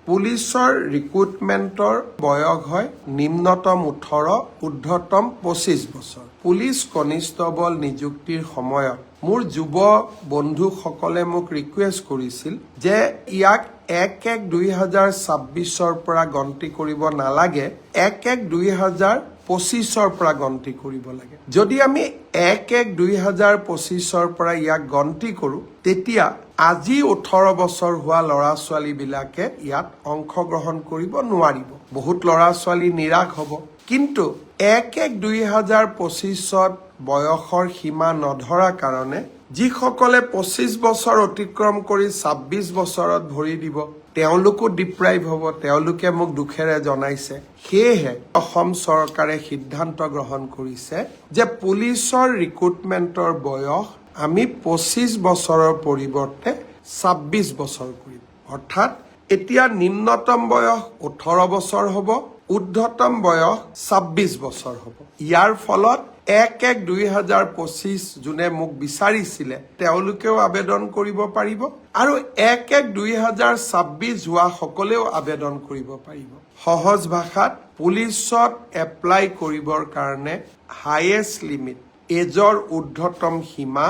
পুলিচৰ ৰিক্ৰুটমেণ্টৰ বয়স হয় নিম্নতম 18, ঊৰ্ধ্বতম 25 বছৰ। পুলিচ কনিষ্টবল নিযুক্তিৰ সময়ত মোৰ যুৱ বন্ধুসকলে মোক ৰিকুৱেষ্ট কৰিছিল যে ইয়াক 1-1-2026 পৰা গন্তি কৰিব নালাগে, 1-1-2025 পৰা গন্তি কৰিব লাগে। যদি আমি 1-1-2025 পৰা ইয়াক গন্তি কৰোঁ, তেতিয়া আজি 18 বছৰ হোৱা ল'ৰা ছোৱালীবিলাকে ইয়াত অংশগ্ৰহণ কৰিব নোৱাৰিব। বহুত ল'ৰা ছোৱালী নিৰাশ হ'ব। কিন্তু 1-1-2025 বয়সৰ সীমা নধৰা কাৰণে যিসকলে 25 বছৰ অতিক্ৰম কৰি 26 বছৰত ভৰি দিব, তেওঁলোকো ডিপ্ৰাইভ হ'ব। তেওঁলোকে মোক দুখেৰে জনাইছে। সেয়েহে অসম চৰকাৰে সিদ্ধান্ত গ্ৰহণ কৰিছে যে পুলিচৰ ৰিক্ৰুটমেণ্টৰ বয়স আমি 25 বছৰৰ পৰিৱৰ্তে 26 বছৰ কৰিম। অৰ্থাৎ এতিয়া নিম্নতম বয়স 18 বছৰ হ'ব, ঊৰ্ধ্বতম বয়স 26 বছৰ হ'ব। ইয়াৰ ফলত 1-1-2025 যোনে মোক বিচাৰিছিলে তেওঁলোকেও আবেদন কৰিব পাৰিব আৰু 1-1-2026 হোৱা সকলেও আবেদন কৰিব পাৰিব। সহজ ভাষাত পুলিচত এপ্লাই কৰিবৰ কাৰণে হাইয়েষ্ট লিমিট, এজৰ ঊৰ্ধ্বতম সীমা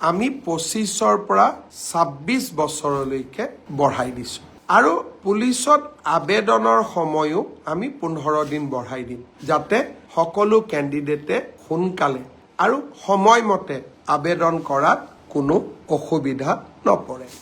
আমি 25ৰ পৰা 26 বছৰলৈকে বঢ়াই দিছোঁ। আৰু পুলিচত আবেদনৰ সময়ো আমি 15 দিন বঢ়াই দিম, যাতে সকলো কেণ্ডিডেটে সোনকালে আৰু সময়মতে আবেদন কৰাত কোনো অসুবিধা নপৰে।